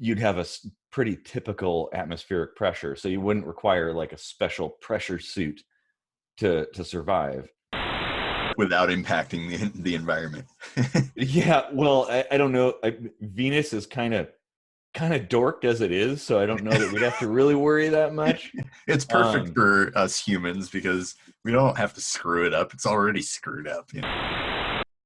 you'd have a pretty typical atmospheric pressure, so you wouldn't require like a special pressure suit to survive without impacting the environment. Yeah, well, I don't know. Venus is kind of dorked as it is, so I don't know that we'd have to really worry that much. It's perfect for us humans because we don't have to screw it up. It's already screwed up.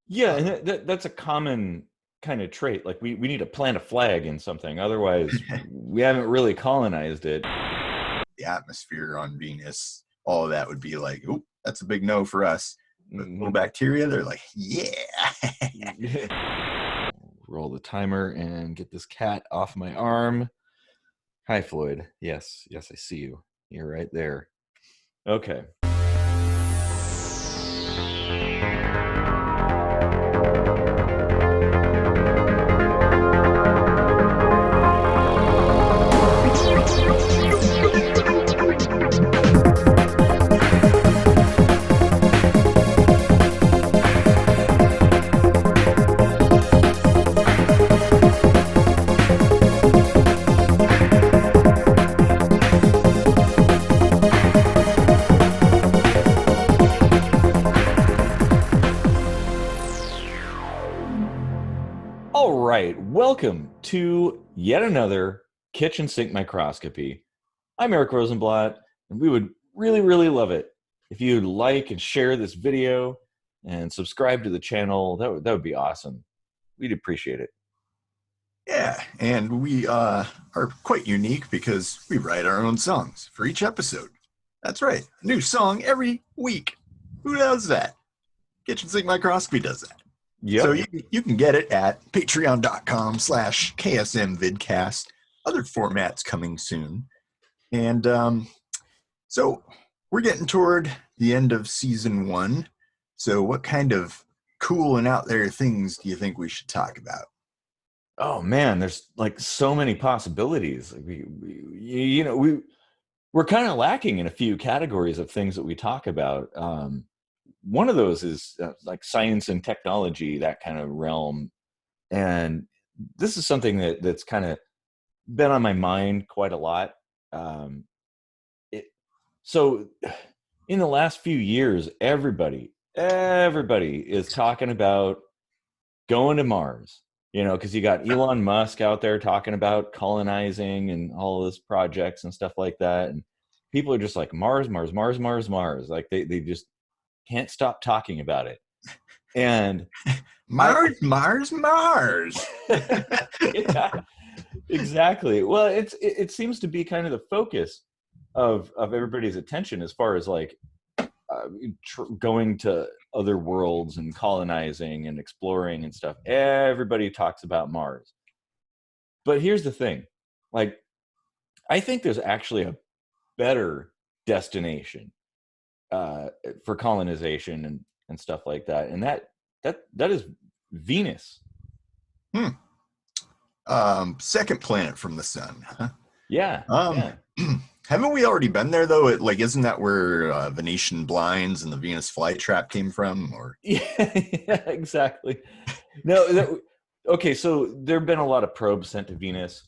Yeah, and that's a common kind of trait. Like we need to plant a flag in something, otherwise we haven't really colonized it. The atmosphere on Venus, all of that would be like, oh, that's a big no for us. But little bacteria, they're like, yeah. Roll the timer and get this cat off my arm. Hi, Floyd. Yes, I see you. You're right there. Okay. All right, welcome to yet another kitchen sink microscopy. I'm Eric Rosenblatt, and we would really, really love it if you'd like and share this video and subscribe to the channel. That would be awesome. We'd appreciate it. Yeah, and we are quite unique because we write our own songs for each episode. That's right, a new song every week. Who does that? Kitchen Sink Microscopy does that. Yep. So you can get it at patreon.com/KSMvidcast. Other formats coming soon. And so we're getting toward the end of season 1. So what kind of cool and out there things do you think we should talk about? Oh man, there's like so many possibilities. Like we're kind of lacking in a few categories of things that we talk about. One of those is like science and technology, that kind of realm. And this is something that's kind of been on my mind quite a lot. So in the last few years, everybody is talking about going to Mars, because you got Elon Musk out there talking about colonizing and all of this projects and stuff like that. And people are just like, Mars. Like they just can't stop talking about it. And Mars. Yeah, exactly. Well, it seems to be kind of the focus of everybody's attention as far as like going to other worlds and colonizing and exploring and stuff. Everybody talks about Mars. But here's the thing. Like, I think there's actually a better destination for colonization and stuff like that, and that is Venus. Second planet from the sun, huh? Yeah. Haven't we already been there though? Isn't that where Venetian blinds and the Venus flytrap came from? Or yeah, exactly. No, okay. So there have been a lot of probes sent to Venus.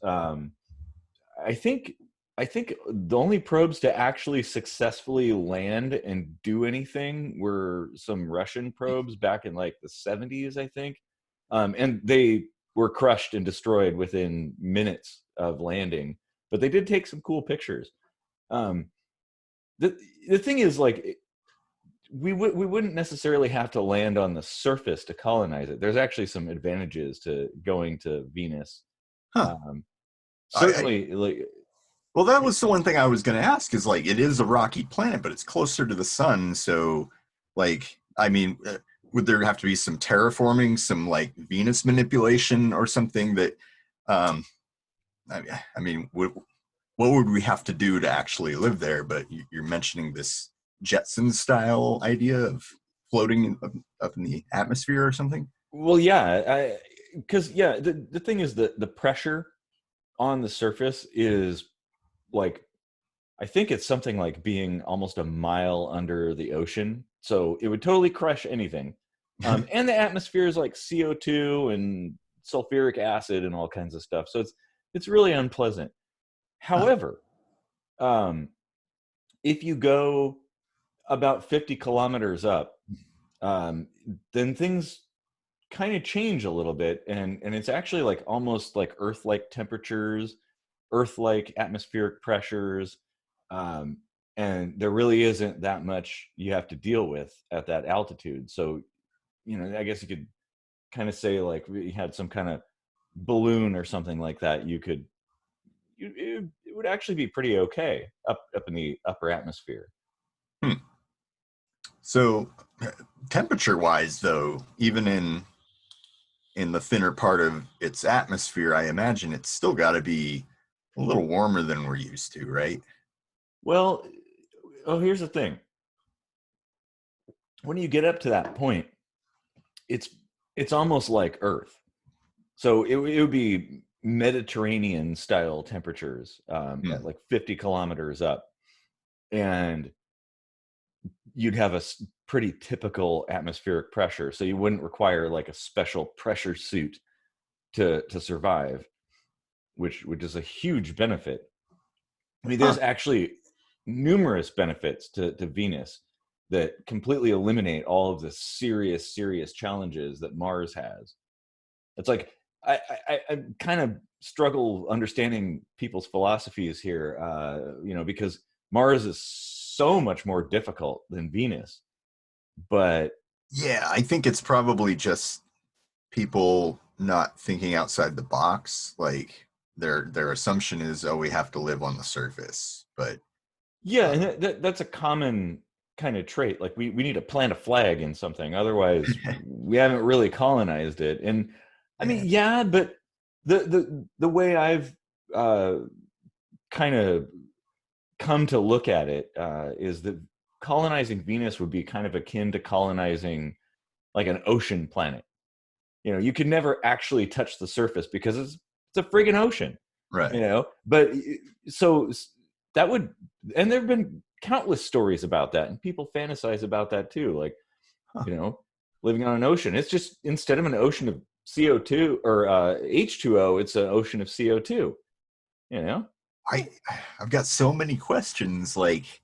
I think the only probes to actually successfully land and do anything were some Russian probes back in like the 70s, I think. And they were crushed and destroyed within minutes of landing, but they did take some cool pictures. The thing is, like, we wouldn't necessarily have to land on the surface to colonize it. There's actually some advantages to going to Venus. Huh. Certainly, well, that was the one thing I was going to ask, is like, it is a rocky planet, but it's closer to the sun. So like, I mean, would there have to be some terraforming, some like Venus manipulation or something that, I mean, what would we have to do to actually live there? But you're mentioning this Jetson style idea of floating up in the atmosphere or something. Well, yeah, because the thing is that the pressure on the surface is like, I think it's something like being almost a mile under the ocean. So it would totally crush anything. And the atmosphere is like CO2 and sulfuric acid and all kinds of stuff. So It's really unpleasant. Huh. However, if you go about 50 kilometers up, um, then things kind of change a little bit, and it's actually like almost like Earth-like temperatures, Earth-like atmospheric pressures, um, and there really isn't that much you have to deal with at that altitude. So, I guess you could kind of say like we had some kind of balloon or something like that. It would actually be pretty okay up in the upper atmosphere. Hmm. So, temperature wise, though, even in the thinner part of its atmosphere, I imagine it's still got to be a little warmer than we're used to, right? Well, oh, here's the thing. When you get up to that point, it's it's almost like Earth. So it would be Mediterranean style temperatures Hmm. at like 50 kilometers up, and you'd have a pretty typical atmospheric pressure. So you wouldn't require like a special pressure suit to survive, which is a huge benefit. I mean, Huh. there's actually numerous benefits to Venus that completely eliminate all of the serious challenges that Mars has. It's like I kind of struggle understanding people's philosophies here, because Mars is so much more difficult than Venus. But Yeah, I think it's probably just people not thinking outside the box. Like their assumption is, oh, we have to live on the surface. But yeah, uh, and that's a common kind of trait. Like we need to plant a flag in something, otherwise we haven't really colonized it. And I mean, yeah, yeah, but the way I've uh, kind of come to look at it is that colonizing Venus would be kind of akin to colonizing like an ocean planet. You can never actually touch the surface because it's a friggin' ocean. right. But so that would, and there have been countless stories about that, and people fantasize about that too. Like, Huh. you know, living on an ocean. It's just instead of an ocean of CO2 or H2O, it's an ocean of CO2. You know? I I've got so many questions. Like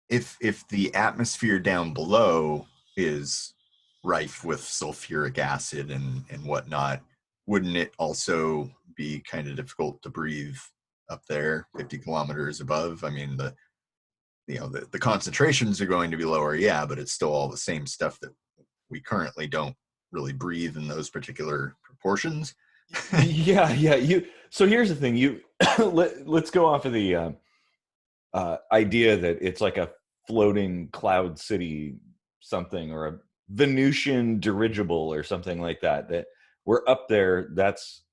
if the atmosphere down below is rife with sulfuric acid and whatnot, wouldn't it also be kind of difficult to breathe up there, 50 kilometers above? I mean, the concentrations are going to be lower, yeah, but it's still all the same stuff that we currently don't really breathe in those particular proportions. Yeah, yeah. So here's the thing. Let's go off of the idea that it's like a floating cloud city, something, or a Venusian dirigible or something like that. That we're up there. That's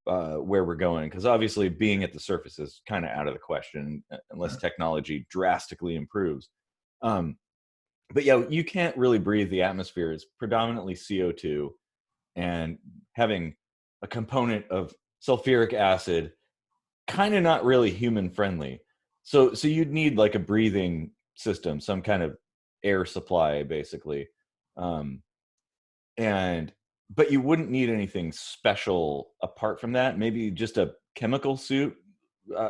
where we're going, because obviously being at the surface is kind of out of the question unless technology drastically improves. Um, but yeah, you can't really breathe the atmosphere. It's predominantly CO2, and having a component of sulfuric acid kind of not really human friendly. So you'd need like a breathing system, some kind of air supply, basically. Um, and but you wouldn't need anything special apart from that. Maybe just a chemical suit, uh,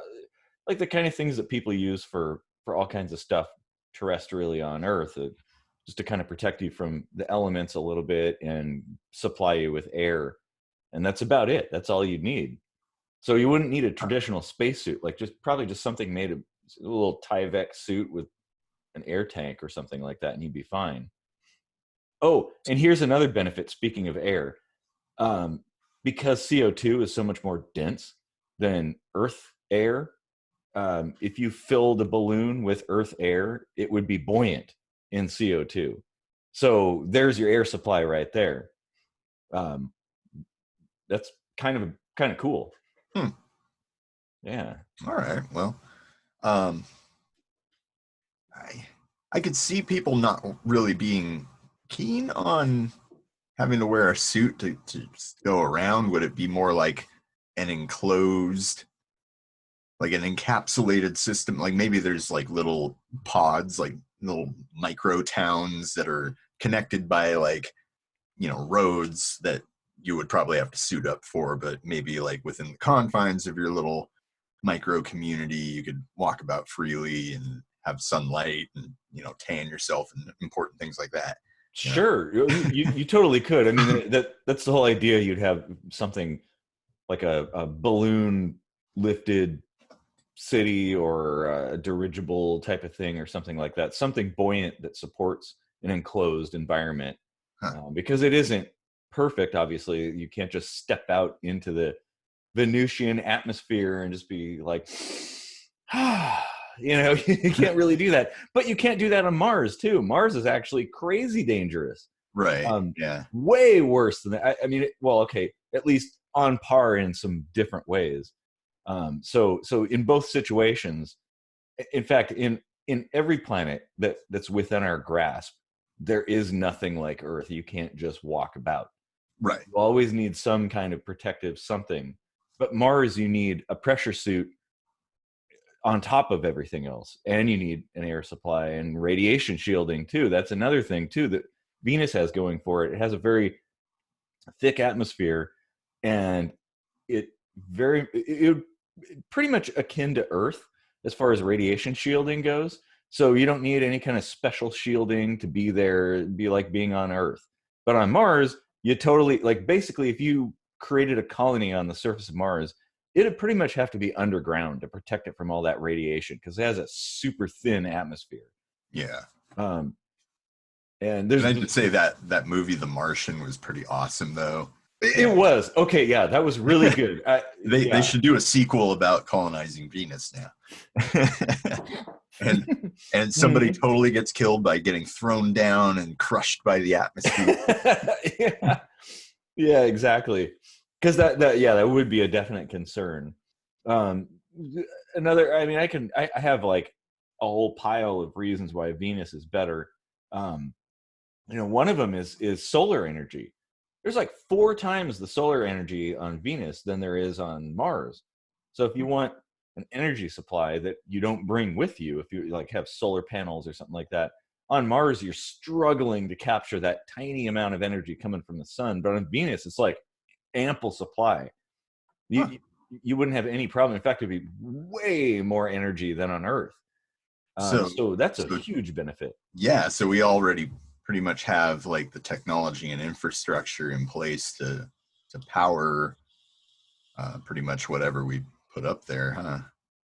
like the kind of things that people use for all kinds of stuff terrestrially on Earth, just to kind of protect you from the elements a little bit and supply you with air. And that's about it. That's all you'd need. So you wouldn't need a traditional spacesuit, like just probably just something made of a little Tyvek suit with an air tank or something like that, and you'd be fine. Oh, and here's another benefit. Speaking of air, um, because CO2 is so much more dense than Earth air, if you filled a balloon with Earth air, it would be buoyant in CO2. So there's your air supply right there. Um, that's kind of cool. Hmm. Yeah. All right. Well, um, I I could see people not really being keen on having to wear a suit to go around. Would it be more like an enclosed, like an encapsulated system? Like maybe there's like little pods, like little micro towns that are connected by like roads that you would probably have to suit up for, but maybe like within the confines of your little micro community, you could walk about freely and have sunlight and, tan yourself and important things like that. Sure, you totally could. I mean, that's the whole idea. You'd have something like a balloon lifted city or a dirigible type of thing or something like that, something buoyant that supports an enclosed environment. Because it isn't perfect, obviously. You can't just step out into the Venusian atmosphere and just be like, you can't really do that. But you can't do that on Mars too. Mars is actually crazy dangerous. Right. Yeah. Way worse than that. I mean, well, okay, at least on par in some different ways. So in both situations, in fact, in every planet that's within our grasp, there is nothing like Earth. You can't just walk about. Right. You always need some kind of protective something. But Mars, you need a pressure suit on top of everything else, and you need an air supply and radiation shielding too. That's another thing too that Venus has going for it. It has a very thick atmosphere, and it pretty much akin to Earth as far as radiation shielding goes. So you don't need any kind of special shielding to be there. It'd be like being on Earth. But on Mars, you totally, like, basically if you created a colony on the surface of Mars, it'd pretty much have to be underground to protect it from all that radiation because it has a super thin atmosphere. Yeah. And there's, I should say that movie, The Martian, was pretty awesome, though. It was. Okay, yeah, that was really good. They should do a sequel about colonizing Venus now. and somebody totally gets killed by getting thrown down and crushed by the atmosphere. Yeah, exactly. Because that would be a definite concern. Another, I mean, I have like a whole pile of reasons why Venus is better. One of them is solar energy. There's like 4 times the solar energy on Venus than there is on Mars. So if you want an energy supply that you don't bring with you, if you like have solar panels or something like that, on Mars you're struggling to capture that tiny amount of energy coming from the sun. But on Venus, it's like ample supply. You wouldn't have any problem. In fact, it'd be way more energy than on Earth. So that's a huge benefit. Yeah, so we already pretty much have like the technology and infrastructure in place to power pretty much whatever we put up there, huh?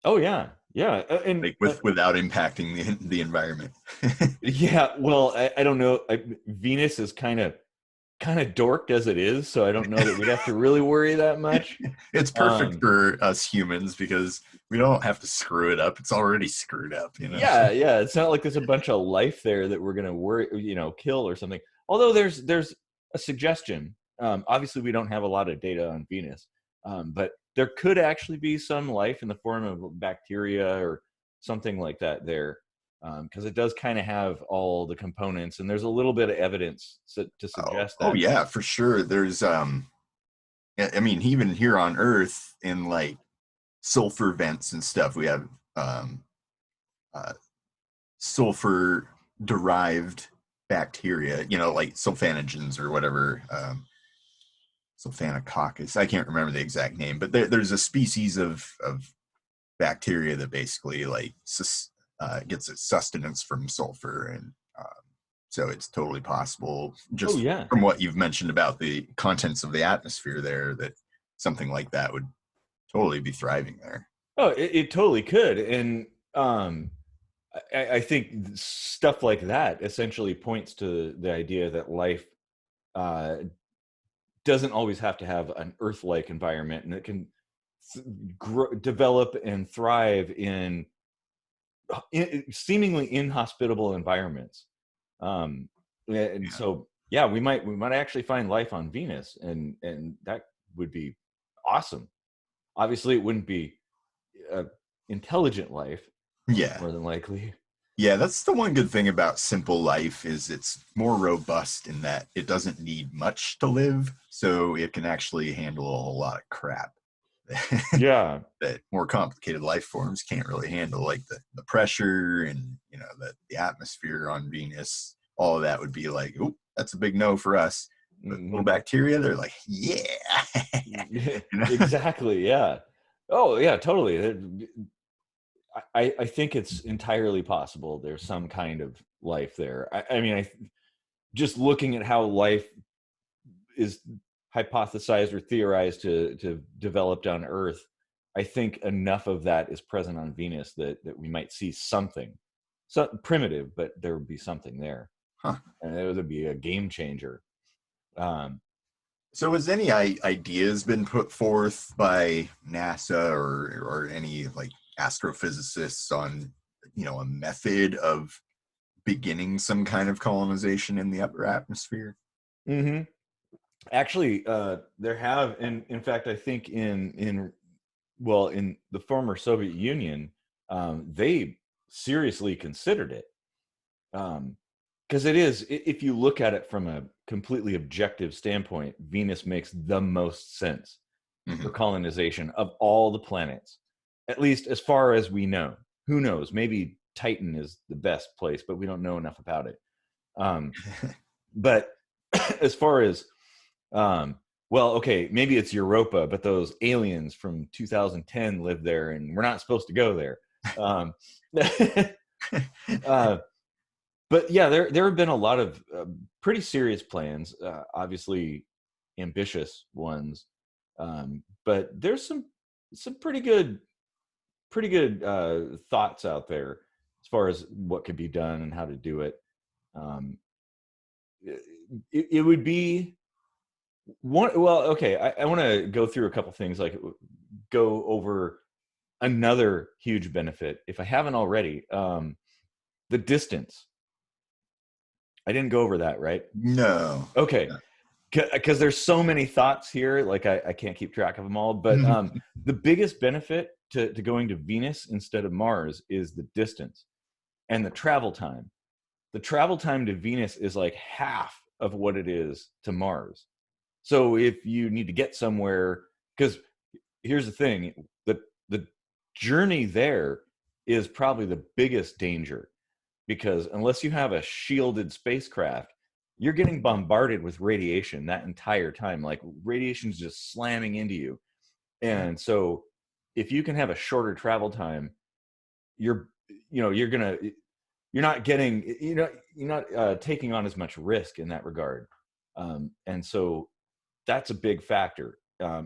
Oh yeah, and like without impacting the environment. Yeah, well, I don't know. Venus is kind of dorked as it is, so I don't know that we'd have to really worry that much. It's perfect for us humans because we don't have to screw it up. It's already screwed up, Yeah. It's not like there's a bunch of life there that we're gonna worry, kill or something. Although there's a suggestion. Obviously, we don't have a lot of data on Venus, but there could actually be some life in the form of bacteria or something like that there, because it does kind of have all the components, and there's a little bit of evidence to suggest that. Oh yeah, for sure. There's I mean, even here on Earth in like sulfur vents and stuff, we have sulfur derived bacteria, like sulfanogens or whatever, sulfanococcus. I can't remember the exact name, but there's a species of bacteria that basically like gets its sustenance from sulfur, and so it's totally possible, just from what you've mentioned about the contents of the atmosphere there, that something like that would totally be thriving there. Oh, it totally could. And I think stuff like that essentially points to the idea that life doesn't always have to have an Earth-like environment, and it can develop and thrive in seemingly inhospitable environments. So yeah, we might actually find life on Venus, and that would be awesome. Obviously, it wouldn't be intelligent life. Yeah, more than likely. Yeah, that's the one good thing about simple life, is it's more robust in that it doesn't need much to live, so it can actually handle a whole lot of crap. Yeah. That more complicated life forms can't really handle, like the pressure and the atmosphere on Venus. All of that would be like, oh, that's a big no for us. But little bacteria, they're like, yeah. You know? Exactly. Yeah. Oh, yeah. Totally. I think it's entirely possible there's some kind of life there. I mean, just looking at how life is hypothesized or theorized to developed on Earth, I think enough of that is present on Venus that we might see something, so primitive, but there would be something there, Huh. and it would be a game changer. Um, So has any ideas been put forth by NASA or any like astrophysicists on, a method of beginning some kind of colonization in the upper atmosphere? mm-hmm. Actually, there have, and in fact, I think in the former Soviet Union, they seriously considered it. Because it is, if you look at it from a completely objective standpoint, Venus makes the most sense for Mm-hmm. colonization of all the planets, at least as far as we know. Who knows? Maybe Titan is the best place, but we don't know enough about it. But as far as, well, okay, maybe it's Europa, but those aliens from 2010 live there, and we're not supposed to go there. Um, uh, but yeah, there have been a lot of pretty serious plans, obviously ambitious ones, but there's some pretty good thoughts out there as far as what could be done and how to do it. Um, it would be one. Well, okay, I want to go through a couple things, like go over another huge benefit if I haven't already. The distance. I didn't go over that, right? No. Okay, because there's so many thoughts here, like I can't keep track of them all. But the biggest benefit to going to Venus instead of Mars is the distance and the travel time. The travel time to Venus is like half of what it is to Mars. So if you need to get somewhere, because here's the thing, the journey there is probably the biggest danger, because unless you have a shielded spacecraft, you're getting bombarded with radiation that entire time. Like, radiation's just slamming into you. And so if you can have a shorter travel time, you're you're not getting, you're not taking on as much risk in that regard. And so that's a big factor.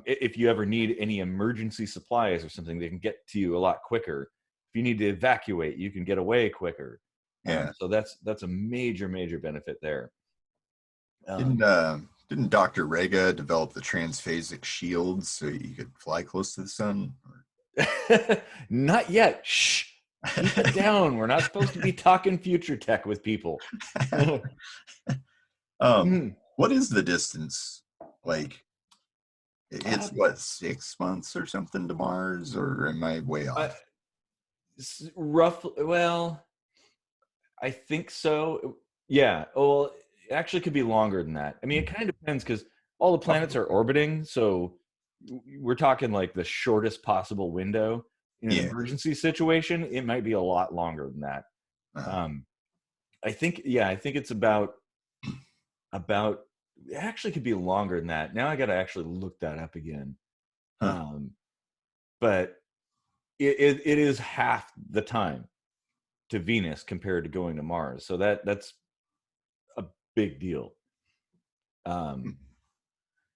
If you ever need any emergency supplies or something, they can get to you a lot quicker. If you need to evacuate, you can get away quicker. Yeah. So that's a major benefit there. Didn't Um, uh, didn't Dr. Rega develop the transphasic shields so you could fly close to the sun? Not yet. Shh. Keep it down. We're not supposed to be talking future tech with people. um, Mhm. what is the distance? Like, it's Uh, what, 6 months or something to Mars, or am I way uh, off? roughly, well, I think so. Yeah. Well, it actually could be longer than that. I mean, it kind of depends, because all the planets are orbiting. So we're talking like the shortest possible window. In an Yeah. emergency situation, it might be a lot longer than that. Uh, Um, I think it's about it actually could be longer than that. Now I got to actually look that up again. huh. Um, but it is half the time to Venus compared to going to Mars. So that's a big deal. Um,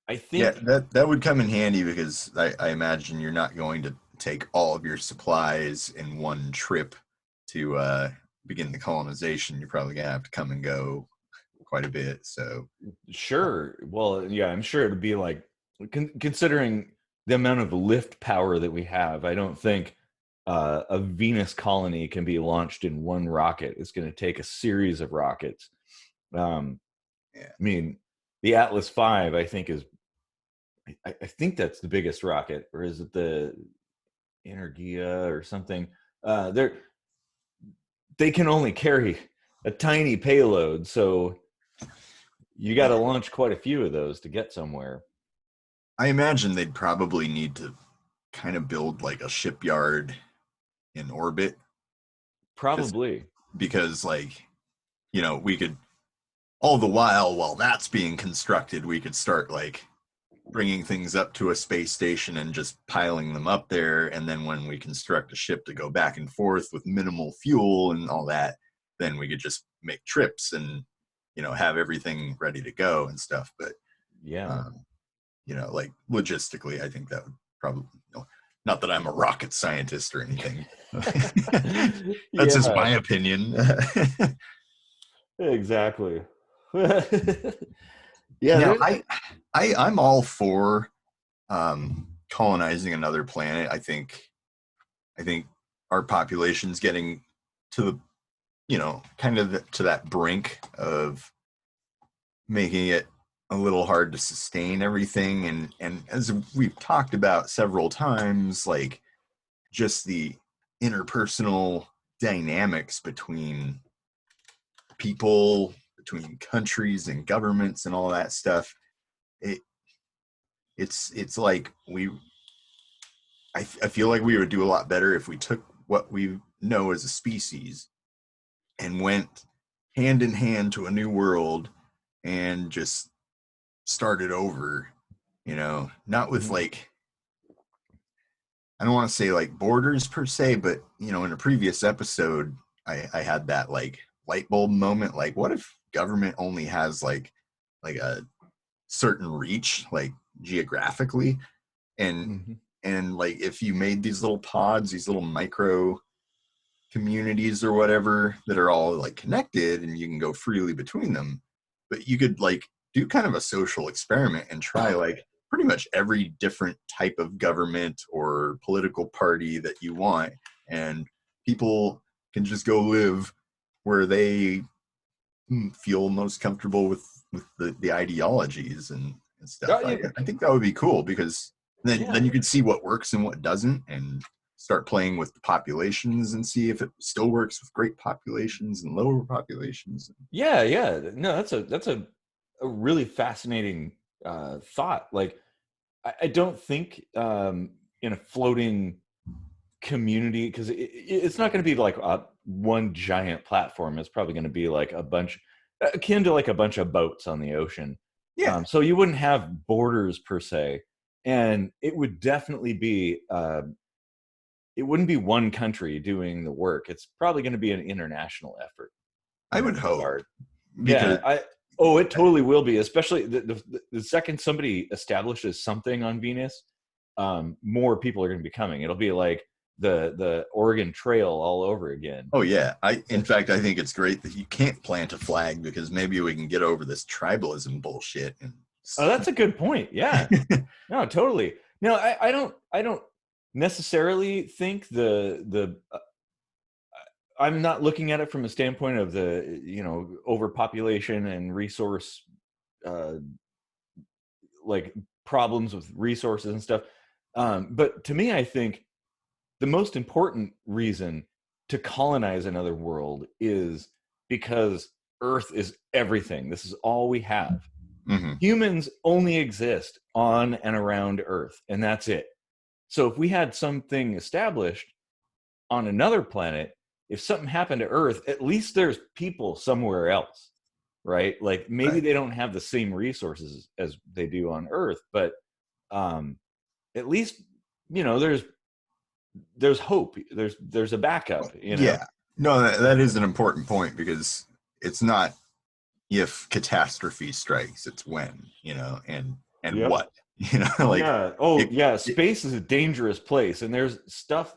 I Yeah, think that would come in handy because I imagine you're not going to take all of your supplies in one trip to begin the colonization. You're probably gonna have to come and go quite a bit. So, sure. Well, yeah, I'm sure it'd be like, considering the amount of lift power that we have, I don't think a Venus colony can be launched in one rocket. It's going to take a series of rockets. Um, yeah. I mean, the Atlas V, I think is, I think that's the biggest rocket, or is it the Energia or something? They can only carry a tiny payload, so you got to Yeah. launch quite a few of those to get somewhere. I imagine they'd probably need to kind of build like a shipyard in orbit, just Probably. because like, we could all the while that's being constructed, we could start like bringing things up to a space station and just piling them up there. And then when we construct a ship to go back and forth with minimal fuel and all that, then we could just make trips and, have everything ready to go and stuff. But, Yeah. um, like logistically, I think that would probably, not that I'm a rocket scientist or anything. That's just Yeah, my opinion. exactly. Yeah, Now, there's I'm all for colonizing another planet. I think our population's getting to the, kind of to that brink of making it a little hard to sustain everything. And as we've talked about several times, like just the interpersonal dynamics between people, between countries and governments and all that stuff. It it's like I feel like we would do a lot better if we took what we know as a species and went hand in hand to a new world and just started over, not with Mhm. like, I don't want to say like borders per se, but in a previous episode, I had that like light bulb moment. Like, what if government only has like a certain reach, like geographically, and Mhm. and like if you made these little pods, these little micro communities or whatever that are all like connected and you can go freely between them, but you could like do kind of a social experiment and try like pretty much every different type of government or political party that you want, and people can just go live where they feel most comfortable with the ideologies and Oh, stuff. I think that would be cool because then yeah, you could see what works and what doesn't, and start playing with the populations and see if it still works with great populations and lower populations. yeah, yeah. No, that's a really fascinating thought. Like, I don't think in a floating community, because it's not going to be like one giant platform. It's probably going to be like a bunch, akin to like a bunch of boats on the ocean. Yeah, So you wouldn't have borders per se, and it would definitely be it wouldn't be one country doing the work. It's probably going to be an international effort I in that would hope, regard. because Yeah, it totally will be, especially the second somebody establishes something on Venus, more people are going to be coming. It'll be like the Oregon Trail all over again. oh yeah, in fact I think it's great that you can't plant a flag, because maybe we can get over this tribalism bullshit and Oh, that's a good point. Yeah, no, totally. No, I don't necessarily think the I'm not looking at it from a standpoint of the overpopulation and resource uh, like problems with resources and stuff. But to me, I think the most important reason to colonize another world is because Earth is everything. This is all we have. mm-hmm. Humans only exist on and around Earth, and that's it. So if we had something established on another planet, if something happened to Earth, at least there's people somewhere else, right? Like maybe Right. they don't have the same resources as they do on Earth, but um, at least there's hope. There's a backup. Yeah, no, that is an important point, because it's not if catastrophe strikes, it's when, and Yep. what, like Yeah. Oh, it, yeah. it Space is a dangerous place, and there's stuff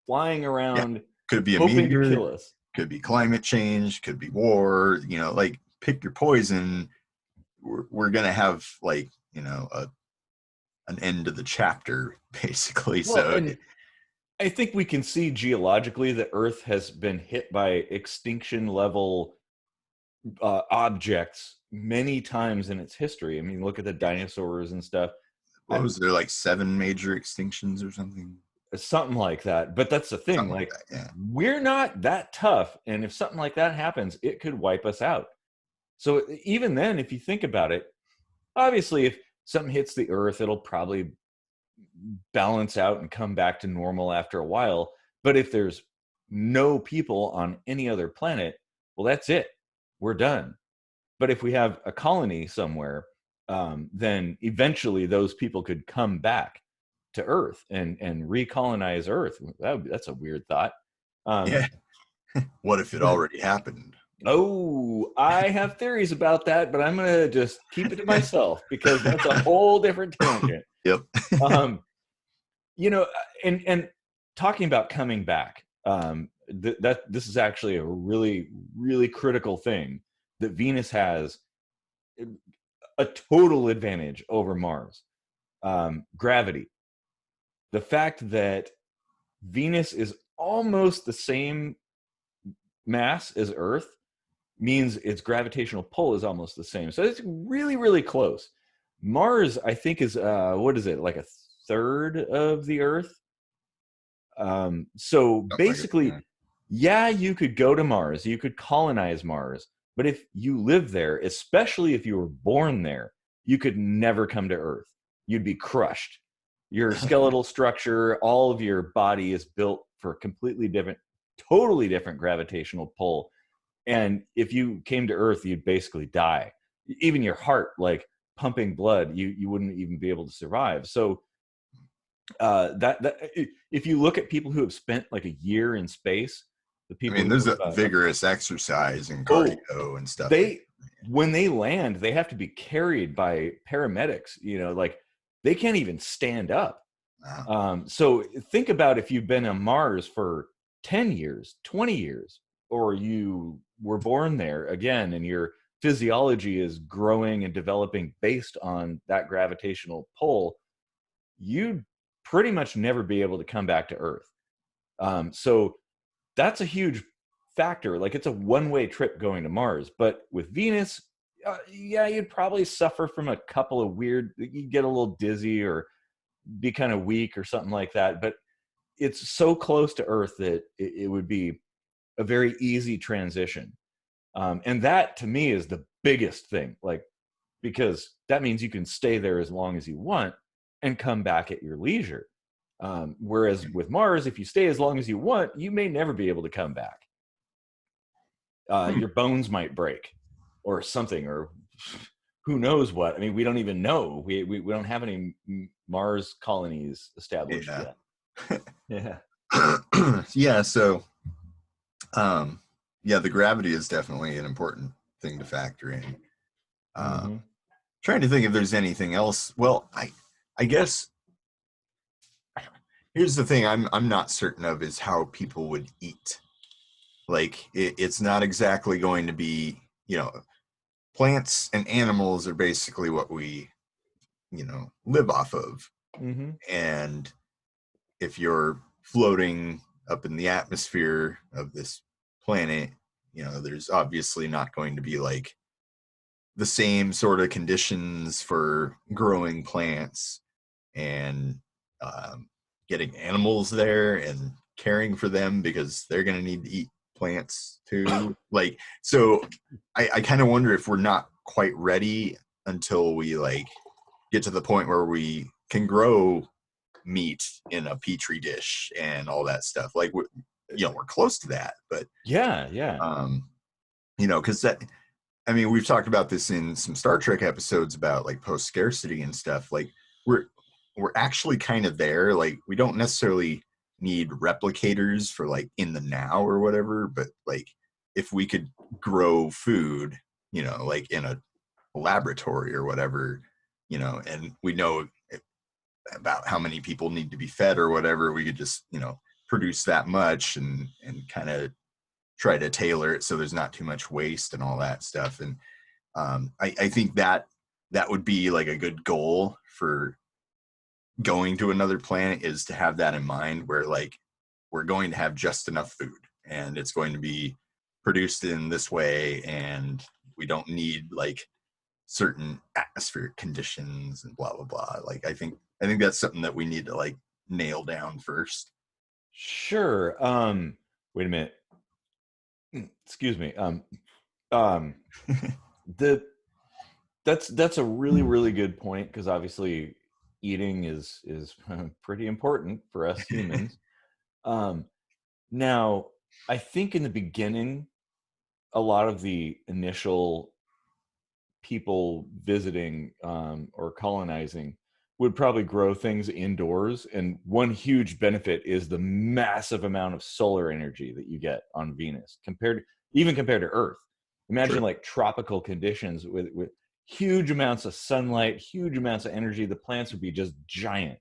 flying yeah, around could be a hoping to meteor, kill us. could be climate change, could be war, like pick your poison. We're gonna have like, an end to the chapter basically. Well, So and I think we can see geologically that Earth has been hit by extinction level objects many times in its history. I mean, look at the dinosaurs and stuff. what was there, like 7 major extinctions or something? Something like that. But that's the thing. Something like Like, that, yeah. we're not that tough, and if something like that happens, it could wipe us out. So even then, if you think about it, obviously, if something hits the Earth, it'll probably balance out and come back to normal after a while. But if there's no people on any other planet, well, that's it. We're done. But if we have a colony somewhere, then eventually those people could come back to Earth and recolonize Earth. That's a weird thought. Yeah. What if it already happened? Oh, I have theories about that, but I'm gonna just keep it to myself because that's a whole different tangent. Yep. Um, you know, and talking about coming back, that this is actually a really, really critical thing that Venus has a total advantage over Mars. Gravity. The fact that Venus is almost the same mass as Earth means its gravitational pull is almost the same. So it's really, really close. Mars, I think, is what is it, like a third of the Earth? So basically, yeah, you could go to Mars, you could colonize Mars, but if you live there, especially if you were born there, you could never come to Earth. You'd be crushed. Your skeletal structure, all of your body is built for a completely different, totally different gravitational pull. And if you came to Earth, you'd basically die. Even your heart, like pumping blood, you wouldn't even be able to survive. So that if you look at people who have spent like a year in space, the I people mean, who there's a vigorous exercise and cardio and stuff. They when they land, they have to be carried by paramedics. You know, like they can't even stand up. So think about if you've been on Mars for 10 years, 20 years, or you were born there again, and your physiology is growing and developing based on that gravitational pull, you'd pretty much never be able to come back to Earth. So that's a huge factor. Like it's a one-way trip going to Mars. But with Venus, yeah, you'd probably suffer from a couple of weird, you get a little dizzy or be kind of weak or something like that. But it's so close to Earth that it would be a very easy transition. And that to me is the biggest thing, like, because that means you can stay there as long as you want and come back at your leisure. Whereas with Mars, if you stay as long as you want, you may never be able to come back. Your bones might break or something, or who knows what. I mean, we don't even know. We don't have any Mars colonies established yet. Yeah. Yeah. So, yeah, the gravity is definitely an important thing to factor in. Trying to think if there's anything else. Well, I guess here's the thing I'm not certain of is how people would eat. Like it's not exactly going to be, you know, plants and animals are basically what we, you know, live off of. And if you're floating up in the atmosphere of this planet, you know, there's obviously not going to be like the same sort of conditions for growing plants and getting animals there and caring for them because they're going to need to eat plants too. Like, so I kind of wonder if we're not quite ready until we like get to the point where we can grow meat in a petri dish and all that stuff. Like, you know, we're close to that, but yeah. You know, because that, I mean, we've talked about this in some Star Trek episodes about like post scarcity and stuff. Like, we're actually kind of there. Like, we don't necessarily need replicators for like in the now or whatever, but like if we could grow food, you know, like in a laboratory or whatever, you know, and we know about how many people need to be fed or whatever, we could just, you know, produce that much and kind of try to tailor it so there's not too much waste and all that stuff. And I think that would be like a good goal for going to another planet, is to have that in mind, where like we're going to have just enough food and it's going to be produced in this way, and we don't need like certain atmospheric conditions and blah blah blah. Like I think that's something that we need to like nail down first. Sure. Wait a minute. Excuse me. The that's a really, really good point, because obviously eating is pretty important for us humans. Now, I think in the beginning, a lot of the initial people visiting or colonizing would probably grow things indoors. And one huge benefit is the massive amount of solar energy that you get on Venus compared to Earth. Imagine True. like tropical conditions with huge amounts of sunlight, huge amounts of energy. The plants would be just giant.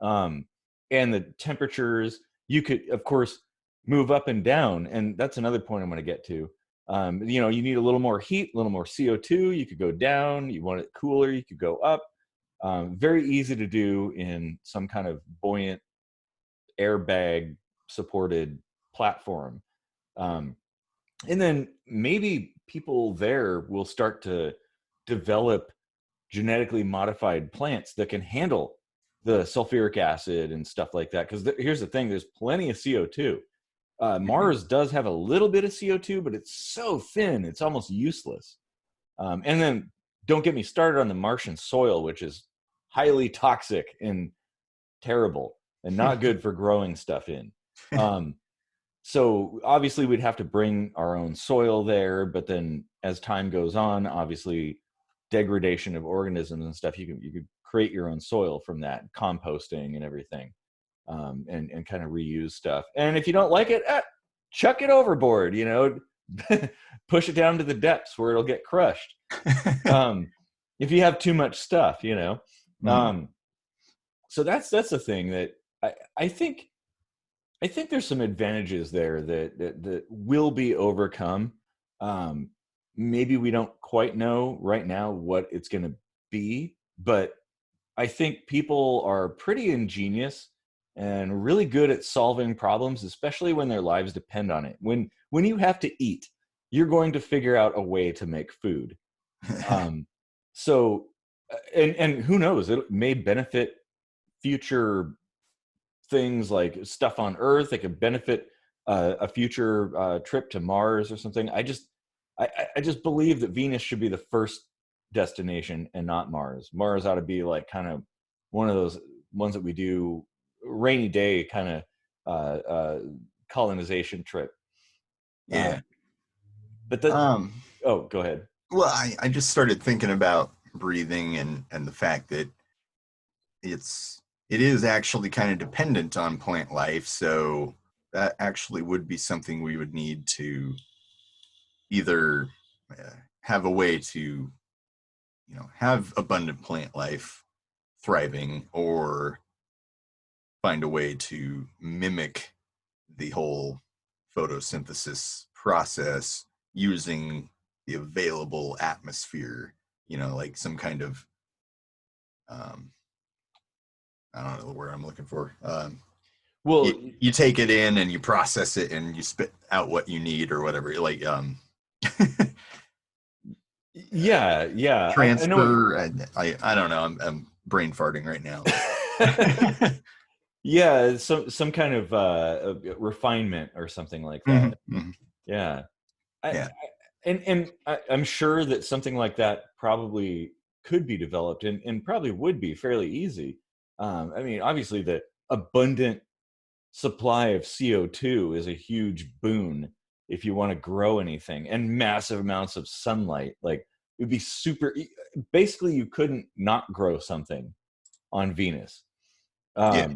Um, and the temperatures, you could, of course, move up and down. And that's another point I'm going to get to. You know, you need a little more heat, a little more CO2. You could go down. You want it cooler, you could go up. Very easy to do in some kind of buoyant airbag supported platform. Um, and then maybe people there will start to develop genetically modified plants that can handle the sulfuric acid and stuff like that. Because here's the thing, there's plenty of CO2. Mhm. Mars does have a little bit of CO2, but it's so thin, it's almost useless. And then don't get me started on the Martian soil, which is highly toxic and terrible and not good for growing stuff in. So obviously we'd have to bring our own soil there, but then as time goes on, obviously degradation of organisms and stuff, you could create your own soil from that, composting and everything, and kind of reuse stuff. And if you don't like it, chuck it overboard, you know, push it down to the depths where it'll get crushed. If you have too much stuff, you know. Mm. So that's the thing that I think there's some advantages there that will be overcome. Maybe we don't quite know right now what it's going to be, but I think people are pretty ingenious and really good at solving problems, especially when their lives depend on it. When you have to eat, you're going to figure out a way to make food. So, and who knows, it may benefit future things like stuff on Earth. It could benefit a future trip to Mars or something. I just believe that Venus should be the first destination and not Mars. Mars ought to be like kind of one of those ones that we do rainy day kind of colonization trip. Yeah. But the Um, oh, go ahead. well, I just started thinking about breathing and the fact that it is actually kind of dependent on plant life. So that actually would be something we would need to either have a way to, have abundant plant life thriving, or find a way to mimic the whole photosynthesis process using the available atmosphere, like some kind of, I don't know the word I'm looking for. Well, You take it in and you process it and you spit out what you need or whatever. Like, yeah, I know. transfer. I don't know. I'm brain farting right now. Yeah, some kind of refinement or something like Mm-hmm, that. mm-hmm. Yeah, Yeah. I'm sure that something like that probably could be developed and probably would be fairly easy. I mean, obviously, the abundant supply of CO2 is a huge boon if you want to grow anything, and massive amounts of sunlight. Like, it would be super. Basically, you couldn't not grow something on Venus. Yeah.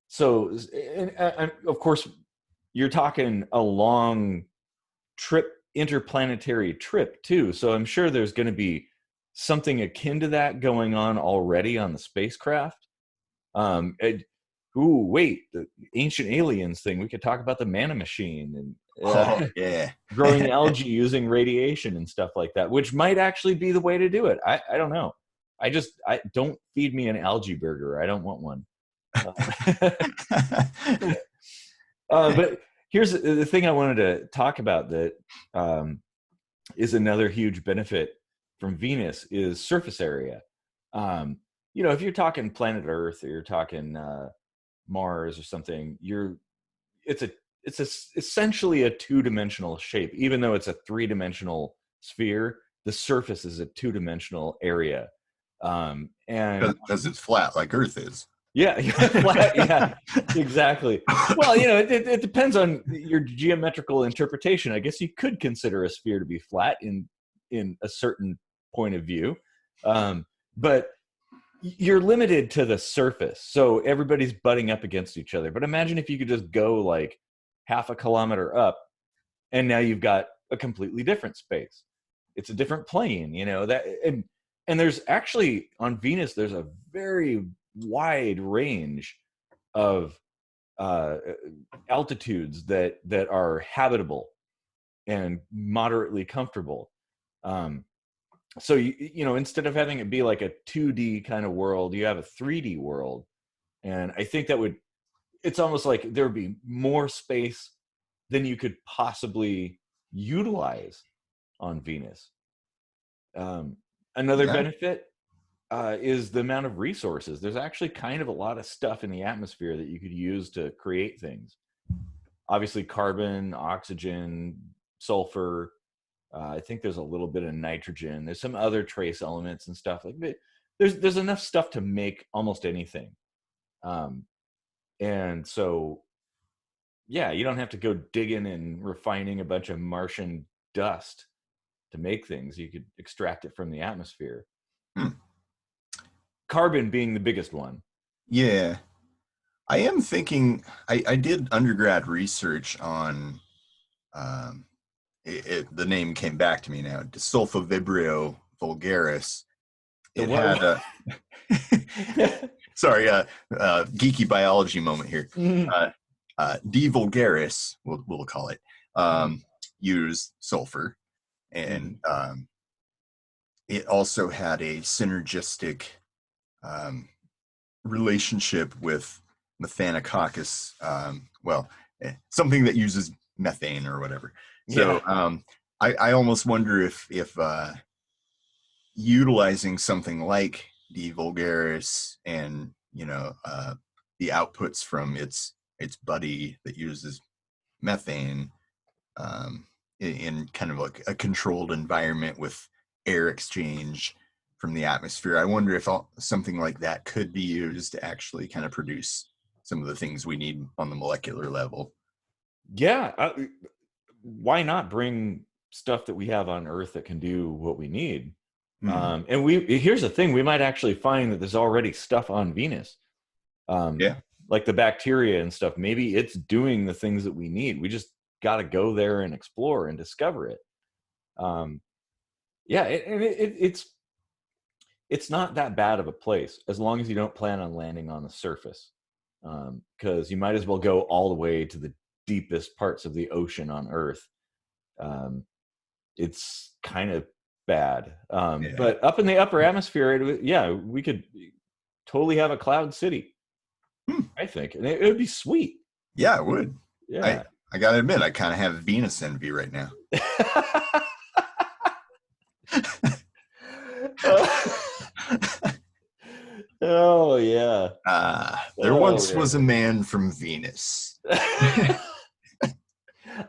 So, and of course, you're talking a long trip, interplanetary trip too. So I'm sure there's going to be something akin to that going on already on the spacecraft. Wait, the ancient aliens thing. We could talk about the mana machine and Oh, yeah. growing algae using radiation and stuff like that, which might actually be the way to do it. I don't know. I don't feed me an algae burger. I don't want one. But here's the thing I wanted to talk about that is another huge benefit from Venus is surface area. If you're talking planet Earth or you're talking Mars or something, it's essentially a two-dimensional shape. Even though it's a three-dimensional sphere, the surface is a two-dimensional area. And Because it's flat like Earth is. yeah, flat, yeah, exactly. Well, it depends on your geometrical interpretation. I guess you could consider a sphere to be flat in a certain point of view. But you're limited to the surface, so everybody's butting up against each other. But imagine if you could just go like half a kilometer up, and now you've got a completely different space. It's a different plane, you know, that. And there's actually on Venus, there's a very wide range of altitudes that are habitable and moderately comfortable. So you know, instead of having it be like a 2D kind of world, you have a 3D world. And I think that would, it's almost like there would be more space than you could possibly utilize on Venus. Another Yeah. benefit is the amount of resources. There's actually kind of a lot of stuff in the atmosphere that you could use to create things. Obviously, carbon, oxygen, sulfur. I think there's a little bit of nitrogen. There's some other trace elements and stuff like that. There's enough stuff to make almost anything. And so, yeah, you don't have to go digging and refining a bunch of Martian dust to make things. You could extract it from the atmosphere. Hmm. Carbon being the biggest one. Yeah. I am thinking, I did undergrad research on, the name came back to me now, Disulfovibrio vulgaris. It had a, sorry, geeky biology moment here. D. vulgaris, we'll call it, use sulfur. And it also had a synergistic relationship with Methanococcus, something that uses methane or whatever. So I almost wonder if utilizing something like D. vulgaris and, you know, the outputs from its buddy that uses methane, in kind of like a controlled environment with air exchange from the atmosphere. I wonder if something like that could be used to actually kind of produce some of the things we need on the molecular level. Yeah. Why not bring stuff that we have on Earth that can do what we need? And here's the thing, we might actually find that there's already stuff on Venus. Yeah. Like the bacteria and stuff. Maybe it's doing the things that we need. We just got to go there and explore and discover it. It's not that bad of a place as long as you don't plan on landing on the surface, because you might as well go all the way to the deepest parts of the ocean on Earth. It's kind of bad, but up in the upper atmosphere, we could totally have a cloud city. I think, and it would be sweet. Yeah, it would. Yeah. I gotta admit, I kind of have Venus envy right now. Oh yeah. There once was a man from Venus.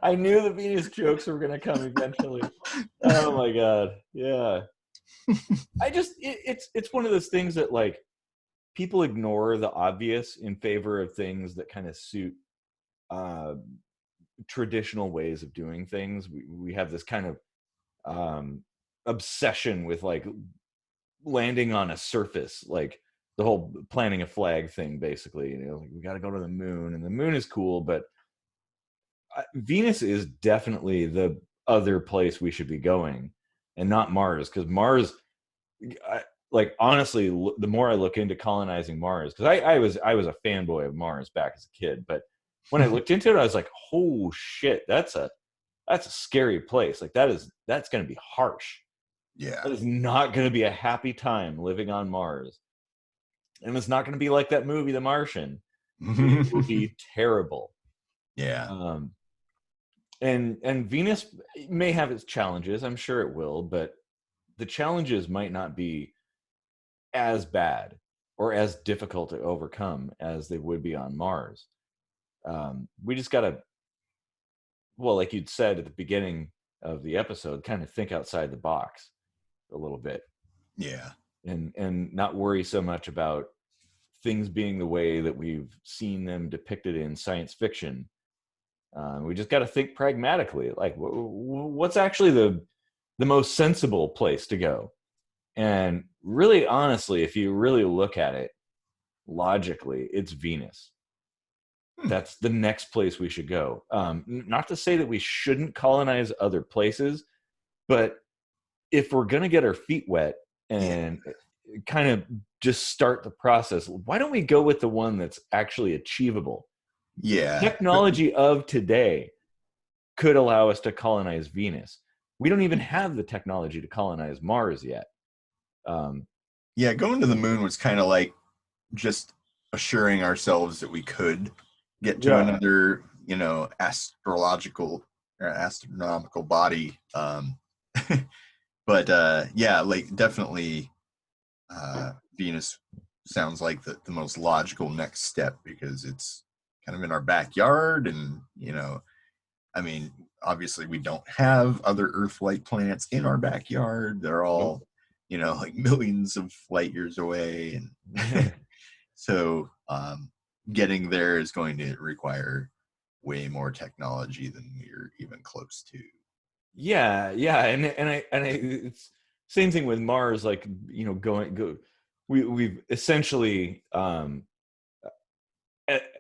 I knew the Venus jokes were gonna come eventually. Oh my god. Yeah. It's one of those things that, like, people ignore the obvious in favor of things that kind of suit traditional ways of doing things. We have this kind of obsession with, like, landing on a surface, like the whole planting a flag thing, basically. You know, like, we got to go to the moon, and the moon is cool, but Venus is definitely the other place we should be going, and not Mars, because Mars, like, honestly, the more I look into colonizing Mars, because I was a fanboy of Mars back as a kid, but when I looked into it, I was like, oh shit, that's a scary place. Like, that's going to be harsh. Yeah. That is not going to be a happy time living on Mars. And it's not going to be like that movie, The Martian. It will be terrible. Yeah. And Venus may have its challenges. I'm sure it will, but the challenges might not be as bad or as difficult to overcome as they would be on Mars. We just got to, well, like you'd said at the beginning of the episode, kind of think outside the box a little bit. Yeah. And not worry so much about things being the way that we've seen them depicted in science fiction. We just got to think pragmatically, like, what's actually the most sensible place to go? And really, honestly, if you really look at it logically, it's Venus. That's the next place we should go. Not to say that we shouldn't colonize other places, but if we're going to get our feet wet Yeah. and kind of just start the process, why don't we go with the one that's actually achievable? Yeah. Technology of today could allow us to colonize Venus. We don't even have the technology to colonize Mars yet. Yeah, going to the moon was kind of like just assuring ourselves that we could get to Yeah. another, astronomical body. But yeah, like definitely Venus sounds like the most logical next step because it's kind of in our backyard. And, I mean, obviously we don't have other Earth-like planets in our backyard. They're Nope. all, like millions of light years away. And so getting there is going to require way more technology than we're even close to. Yeah, and I it's same thing with Mars. Like, we've essentially,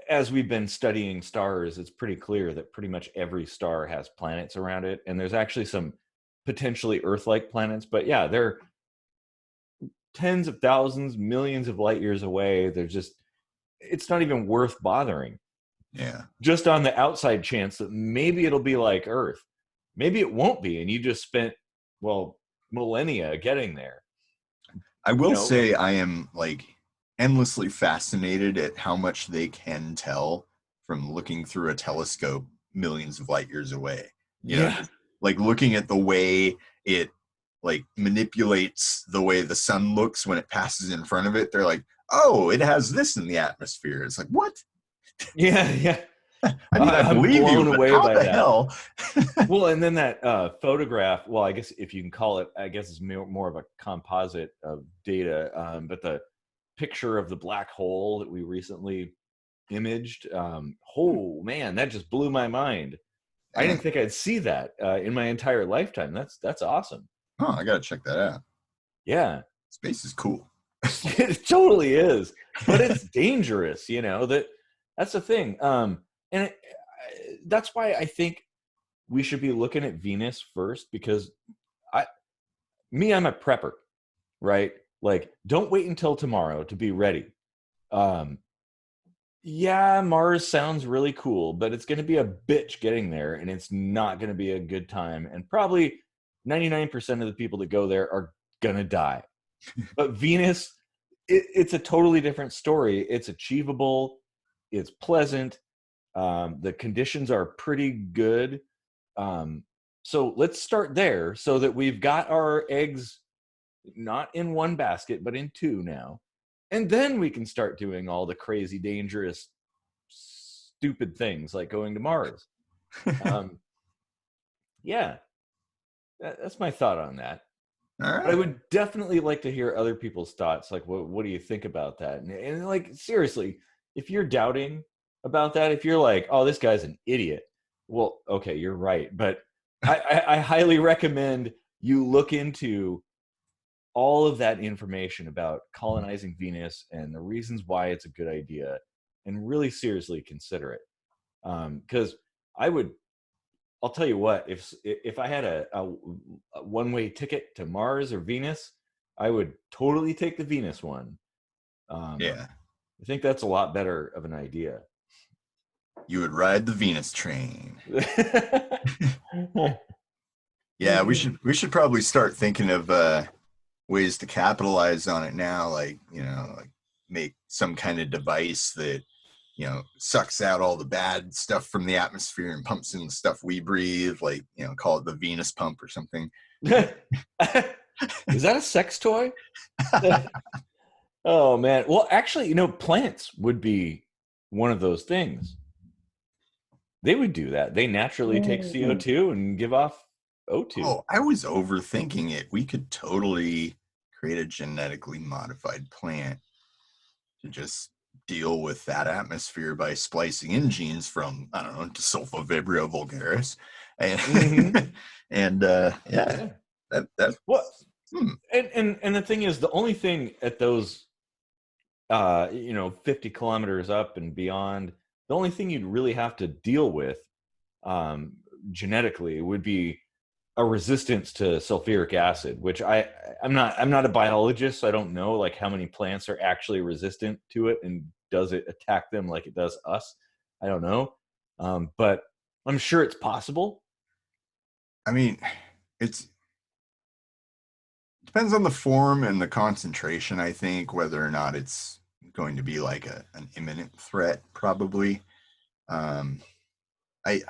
as we've been studying stars, it's pretty clear that pretty much every star has planets around it, and there's actually some potentially Earth-like planets. But yeah, they're tens of thousands, millions of light years away. They're just, it's not even worth bothering. Yeah. Just on the outside chance that maybe it'll be like Earth. Maybe it won't be, and you just spent, well, millennia getting there. I You will know? say I am like endlessly fascinated at how much they can tell from looking through a telescope millions of light years away. Yeah. Just like looking at the way it like manipulates the way the sun looks when it passes in front of it. They're like, oh, it has this in the atmosphere. It's like, what? Yeah. I mean, I I'm believe you, blown but away how by the that. hell? Well, and then that photograph, well, I guess if you can call it, I guess it's more of a composite of data, but the picture of the black hole that we recently imaged, oh man, that just blew my mind. I didn't think I'd see that in my entire lifetime. That's awesome. Oh, I gotta check that out. Yeah. Space is cool. It totally is, but it's dangerous, that's the thing. That's why I think we should be looking at Venus first, because I'm a prepper, right? Like, don't wait until tomorrow to be ready. um yeah, Mars sounds really cool, but it's going to be a bitch getting there, and it's not going to be a good time, and probably 99% of the people that go there are going to die. But Venus, it's a totally different story. It's achievable. It's pleasant. The conditions are pretty good. So let's start there, so that we've got our eggs not in one basket, but in two now. And then we can start doing all the crazy, dangerous, stupid things like going to Mars. Um, yeah, that's my thought on that. All But I right. would definitely like to hear other people's thoughts. Like, what do you think about that? And like, seriously, if you're doubting about that, if you're like, oh, this guy's an idiot, well, okay, you're right. But I highly recommend you look into all of that information about colonizing Venus and the reasons why it's a good idea, and really seriously consider it. Because I would, I'll tell you what, if I had a one-way ticket to Mars or Venus, I would totally take the Venus one. Yeah. I think that's a lot better of an idea. You would ride the Venus train. Yeah, we should probably start thinking of ways to capitalize on it now, like, like make some kind of device that, sucks out all the bad stuff from the atmosphere and pumps in the stuff we breathe, like, call it the Venus pump or something. Is that a sex toy? Oh man. Well, actually, plants would be one of those things. They would do that. They naturally take CO2 and give off O2. Oh, I was overthinking it. We could totally create a genetically modified plant to just deal with that atmosphere by splicing in genes from, I don't know, Sulfa vibrio vulgaris, and Mm-hmm. and yeah, Yeah. that What? Hmm. And the thing is, the only thing at those 50 kilometers up and beyond, the only thing you'd really have to deal with um, genetically would be a resistance to sulfuric acid, which I'm not a biologist, so I don't know like how many plants are actually resistant to it, and does it attack them like it does us? I don't know, but I'm sure it's possible. I mean, it depends on the form and the concentration, I think, whether or not it's going to be like an imminent threat, probably. Um, I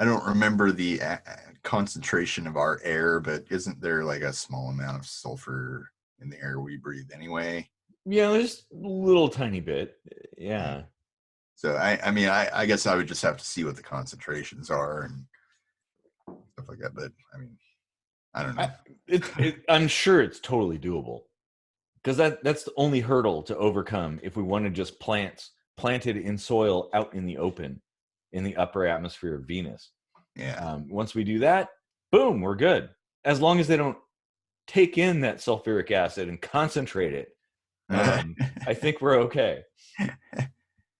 I don't remember the concentration of our air, but isn't there like a small amount of sulfur in the air we breathe anyway? Yeah, just a little tiny bit. Yeah. So I mean, I guess I would just have to see what the concentrations are and stuff like that. But I mean, I don't know. I'm sure it's totally doable, because that's the only hurdle to overcome if we want to just planted in soil out in the open in the upper atmosphere of Venus. Yeah. Once we do that, boom, we're good. As long as they don't take in that sulfuric acid and concentrate it, I think we're okay.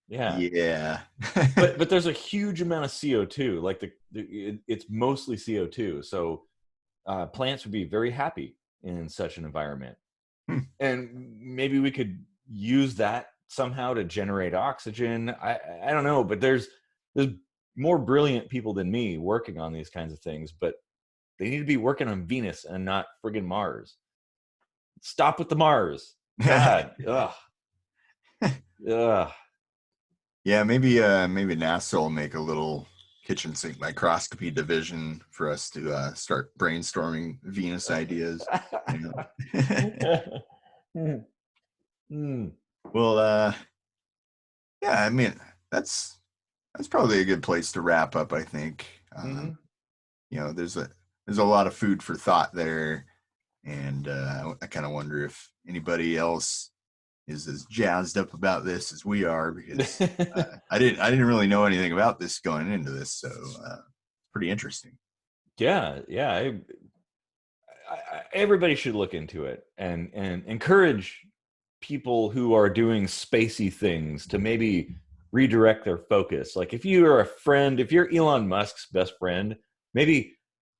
Yeah. Yeah. but there's a huge amount of CO2. Like it's mostly CO2, so plants would be very happy in such an environment. And maybe we could use that somehow to generate oxygen. I don't know, but there's more brilliant people than me working on these kinds of things, but they need to be working on Venus and not friggin' Mars. Stop with the Mars. God. Ugh. Ugh. Yeah, maybe NASA will make a little kitchen sink microscopy division for us to start brainstorming Venus ideas. You know? Well, yeah, I mean that's probably a good place to wrap up. I think there's a lot of food for thought there, and I kind of wonder if anybody else is as jazzed up about this as we are, because I didn't really know anything about this going into this, so pretty interesting. Yeah, everybody should look into it and encourage people who are doing spacey things to maybe redirect their focus. Like if you're Elon Musk's best friend, maybe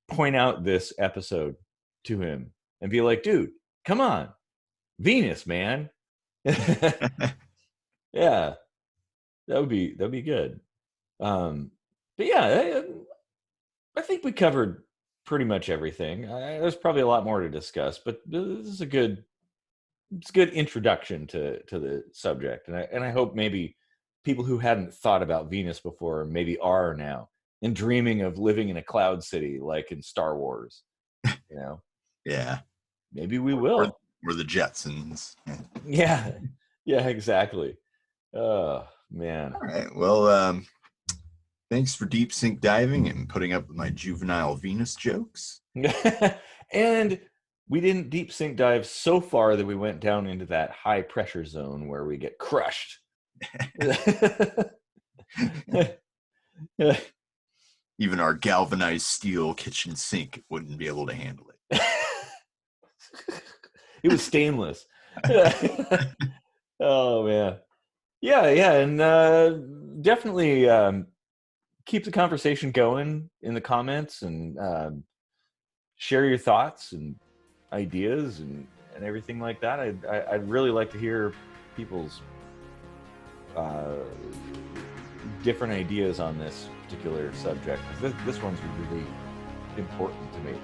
point out this episode to him and be like, dude, come on, Venus, man. Yeah, that'd be good. But yeah, I think we covered pretty much everything. There's probably a lot more to discuss, but this is a good introduction to the subject, and I hope maybe people who hadn't thought about Venus before maybe are now, and dreaming of living in a cloud city like in Star Wars. Yeah, maybe we will. Or the Jetsons. Yeah, exactly. Oh man. All right. Well, thanks for deep sink diving and putting up with my juvenile Venus jokes. And we didn't deep sink dive so far that we went down into that high pressure zone where we get crushed. Even our galvanized steel kitchen sink wouldn't be able to handle it. It was stainless. Oh man. Yeah, and definitely keep the conversation going in the comments, and share your thoughts and ideas and everything like that. I'd really like to hear people's different ideas on this particular subject, because this one's really important to me.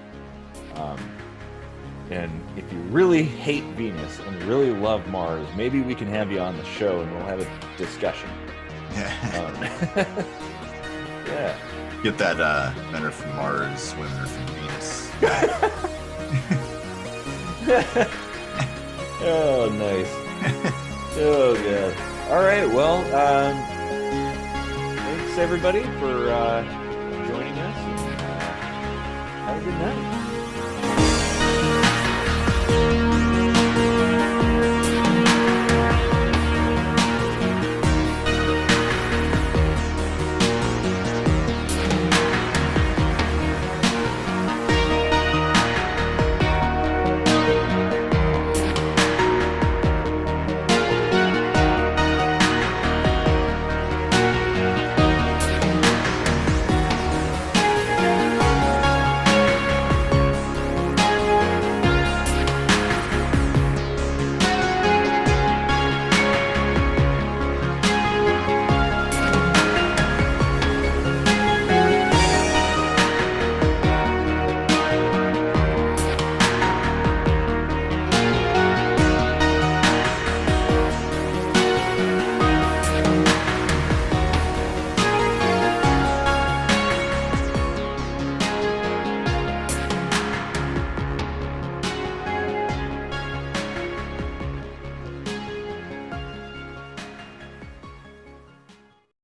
And if you really hate Venus and really love Mars, maybe we can have you on the show and we'll have a discussion. Yeah. Get that men are from Mars, women are from Venus. Oh, nice. Oh, God. All right. Well, thanks everybody for joining us. And, have a good night.